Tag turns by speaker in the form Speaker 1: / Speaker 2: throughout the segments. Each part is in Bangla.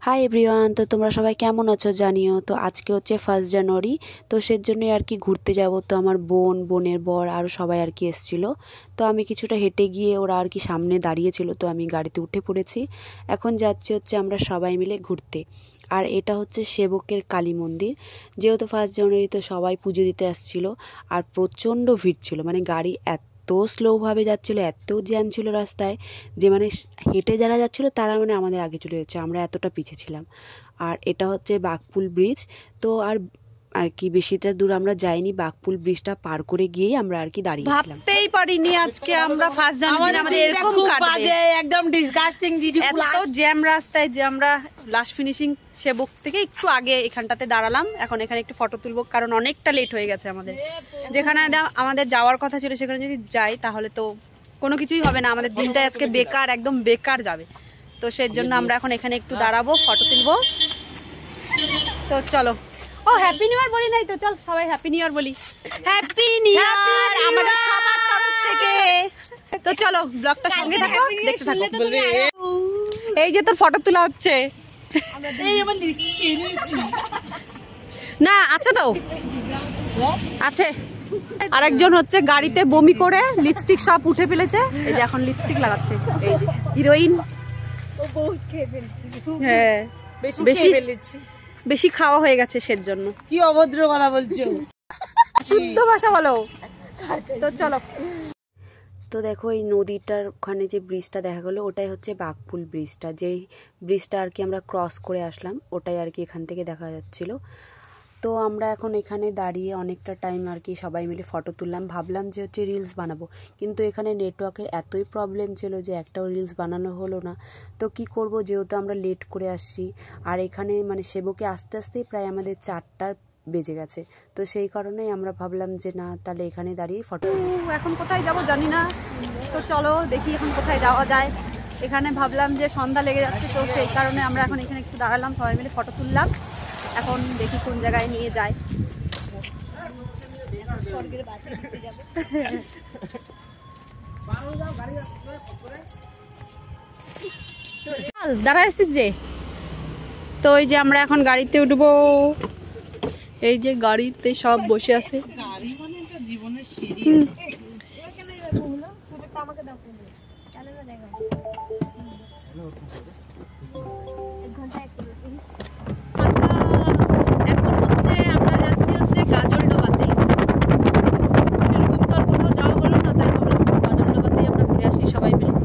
Speaker 1: হাই এভরিওয়ান, তো তোমরা সবাই কেমন আছো জানিও। তো আজকে হচ্ছে 1 জানুয়ারি, তো সের জন্যই আর কি ঘুরতে যাব। তো আমার বোনের বর আরও সবাই আর কি এসেছিলো। তো আমি কিছুটা হেঁটে গিয়ে ওরা আর কি সামনে দাঁড়িয়েছিল, তো আমি গাড়িতে উঠে পড়েছি। এখন যাচ্ছি হচ্ছে আমরা সবাই মিলে ঘুরতে। আর এটা হচ্ছে সেবকের কালী মন্দির। যেহেতু 1 জানুয়ারি, তো সবাই পুজো দিতে আসছিলো। আর প্রচণ্ড ভিড় ছিল, মানে গাড়ি এত স্লোভাবে যাচ্ছিলো, এত জ্যাম ছিল রাস্তায় যে মানে হেঁটে যারা যাচ্ছিলো তারা মানে আমাদের আগে চলে যাচ্ছে, আমরা এতটা পিছিয়ে ছিলাম। আর এটা হচ্ছে বাঘপুল ব্রিজ। তো আর আর কি বেশিটা দূর আমরা যাইনি, বাঘপুল ব্রিজটা পার করে গিয়েই আমরা আর কি দাঁড়িয়েছিলাম।
Speaker 2: ভাবতেই পারিনি আজকে আমরা 1 জানুয়ারি আমাদের এরকম কাটবে, একদম ডিসগাস্টিং। এত জ্যাম রাস্তায় যে আমরা লাস্ট ফিনিশিং সেবক থেকে একটু আগে এখানটাতে দাঁড়ালাম। এখন এখানে একটু ফটো তুলবো, কারণ অনেকটা লেট হয়ে গেছে আমাদের। যেখানে আমাদের যাওয়ার কথা ছিল সেখানে যদি যাই তাহলে তো কোনো কিছুই হবে না, আমাদের দিনটা আজকে বেকার, একদম বেকার যাবে। তো সেই জন্য আমরা এখন এখানে একটু দাঁড়াবো, ফটো তুলবো। তো চলো। ও হ্যাপি নিউ ইয়ার বলি নাই, তো চল সবাই হ্যাপি নিউ ইয়ার বলি। হ্যাপি নিউ ইয়ার আমাদের সবার তরফ থেকে। তো চলো ব্লগটা সঙ্গে থাকো, দেখতে থাকো। এই যে তোর ফটো তোলা হচ্ছে। না আছে তো আছে। আরেকজন হচ্ছে গাড়িতে বমি করে লিপস্টিক সব উঠে ফেলেছে, এই যে এখন লিপস্টিক লাগাচ্ছে। এই যে হিরোইন। হ্যাঁ বেশি খাওয়া হয়ে গেছে সের জন্য।
Speaker 3: কি অভদ্র কথা বলছো,
Speaker 2: শুদ্ধ ভাষা বলো। তো চলো।
Speaker 1: তো দেখো এই নদীটার ওখানে যে ব্রিজটা দেখা গেলো, ওটাই হচ্ছে বাঘপুল ব্রিজটা। যেই ব্রিজটা আর কি আমরা ক্রস করে আসলাম, ওটাই আর কি এখান থেকে দেখা যাচ্ছিল। তো আমরা এখন এখানে দাঁড়িয়ে অনেকটা টাইম আর কি সবাই মিলে ফটো তুললাম। ভাবলাম যে হচ্ছে রিলস বানাবো, কিন্তু এখানে নেটওয়ার্কের এতই প্রবলেম ছিল যে একটাও রিলস বানানো হলো না। তো কি করব, যেহেতু আমরা লেট করে আসছি, আর এখানে মানে সেবকে আস্তে আস্তেই প্রায় আমাদের 4টা বেজে গেছে। তো সেই কারণেই আমরা ভাবলাম যে না, তাহলে এখানে দাঁড়িয়ে ফটো তুলব।
Speaker 2: এখন কোথায় যাব জানি না, তো চলো দেখি এখন কোথায় যাওয়া যায়। এখানে ভাবলাম যে সন্ধ্যা লেগে যাচ্ছে, তো সেই কারণে আমরা এখন এখানে একটু দাঁড়ালাম, সবাই মিলে ফটো তুললাম। এখন দেখি কোন জায়গায় নিয়ে যায়। দাঁড়া এসেছিস যে, তো ওই যে আমরা এখন গাড়িতে উঠবো। এই যে গাড়িতে সব বসে আছে।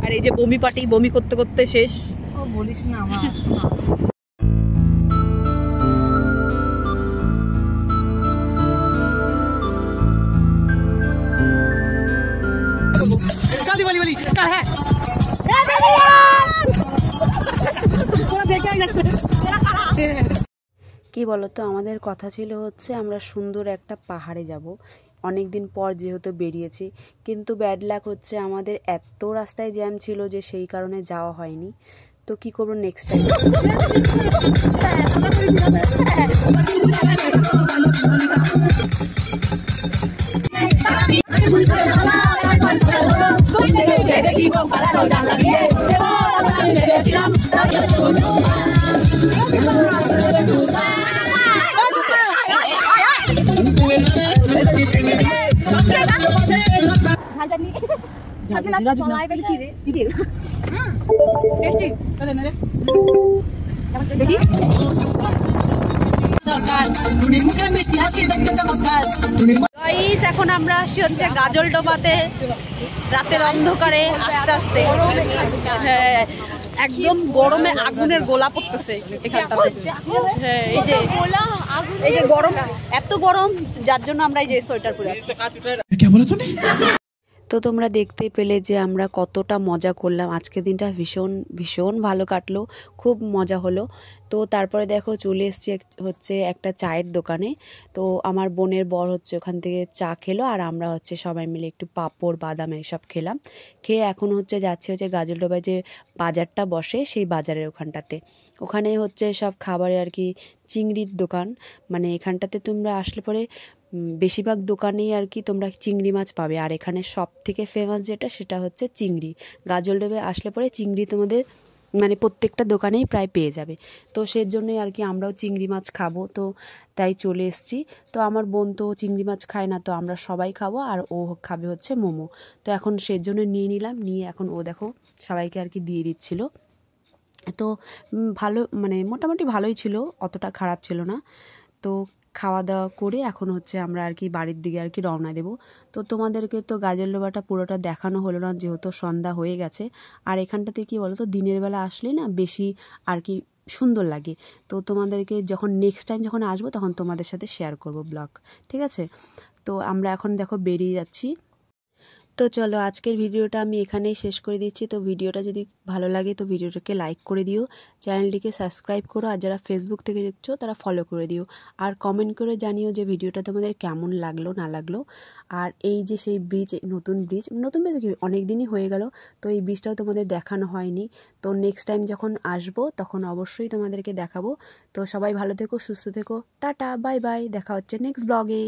Speaker 2: আর এই যে বমি পার্টি, বমি করতে করতে শেষ।
Speaker 3: ও বলিস না আমার।
Speaker 1: কি বলতো, আমাদের কথা ছিল হচ্ছে আমরা সুন্দর একটা পাহাড়ে যাব, অনেক দিন পর যেহেতু বেরিয়েছি। কিন্তু ব্যাড লাক হচ্ছে আমাদের এত রাস্তায় জ্যাম ছিল যে সেই কারণে যাওয়া হয়নি। তো কি করবো নেক্সট টাইম।
Speaker 2: এখন আমরা আসছি হচ্ছে গাজলডোবাতে, রাতের অন্ধকারে আস্তে আস্তে। হ্যাঁ একদম গরমে আগুনের গোলা পড়তেছে এখানটাতে। হ্যাঁ এই যে গরম, এত গরম যার জন্য আমরা এই যে সোয়েটার পরে আসছি।
Speaker 1: তো তোমরা দেখতে পেলে যে আমরা কতটা মজা করলাম। আজকের দিনটা ভীষণ ভীষণ ভালো কাটলো, খুব মজা হলো। তো তারপরে দেখো চলে এসছি হচ্ছে একটা চায়ের দোকানে। তো আমার বোনের বর হচ্ছে ওখান থেকে চা খেলো, আর আমরা হচ্ছে সবাই মিলে একটু পাঁপড় বাদাম এসব খেলাম। খেয়ে এখন হচ্ছে যাচ্ছে হচ্ছে গাজলডোবায় যে বাজারটা বসে সেই বাজারের ওখানটাতে। ওখানে হচ্ছে সব খাবারে আর কি চিংড়ির দোকান। মানে এখানটাতে তোমরা আসলে পরে বেশিরভাগ দোকানেই আর কি তোমরা চিংড়ি মাছ পাবে। আর এখানে সব থেকে ফেমাস যেটা সেটা হচ্ছে চিংড়ি। গাজলডোবে আসলে পরে চিংড়ি তোমাদের মানে প্রত্যেকটা দোকানেই প্রায় পেয়ে যাবে। তো সেই জন্যই আর কি আমরাও চিংড়ি মাছ খাবো, তো তাই চলে এসেছি। তো আমার বোন তো চিংড়ি মাছ খায় না, তো আমরা সবাই খাবো, আর ও খাবে হচ্ছে মোমো। তো এখন সেই জন্য নিয়ে নিলাম, নিয়ে এখন ও দেখো সবাইকে আর কি দিয়ে দিচ্ছিলো। তো ভালো মানে মোটামুটি ভালোই ছিল, অতটা খারাপ ছিল না। তো খাওয়া দাওয়া করে এখন হচ্ছে আমরা আর কি বাড়ির দিকে আর কি রওনা দেব। তো তোমাদেরকে তো গাজলডোবাটা পুরোটা দেখানো হলো না, যেহেতু সন্ধ্যা হয়ে গেছে। আর এখানটাতে কি বলো তো, দিনের বেলা আসলে না বেশি আর কি সুন্দর লাগে। তো তোমাদেরকে যখন নেক্সট টাইম যখন আসবো তখন তোমাদের সাথে শেয়ার করব ব্লগ, ঠিক আছে? তো আমরা এখন দেখো বেরিয়ে যাচ্ছি। তো চলো আজকের ভিডিওটা আমি এখানেই শেষ করে দিচ্ছি। তো ভিডিওটা যদি ভালো লাগে তো ভিডিওটাকে লাইক করে দিও, চ্যানেলটিকে সাবস্ক্রাইব করো, আর যারা ফেসবুক থেকে দেখছো তারা ফলো করে দিও, আর কমেন্ট করে জানিও যে ভিডিওটা তোমাদের কেমন লাগলো না লাগলো। আর এই যে সেই ব্রিজ, নতুন ব্রিজ কি অনেক দিনই হয়ে গেল, তো এই ব্রিজটাও তোমাদের দেখানো হয়নি। তো নেক্সট টাইম যখন আসবো তখন অবশ্যই তোমাদেরকে দেখাবো। তো সবাই ভালো থেকো, সুস্থ থেকো, টাটা বাই বাই, দেখা হচ্ছে নেক্সট ব্লগে।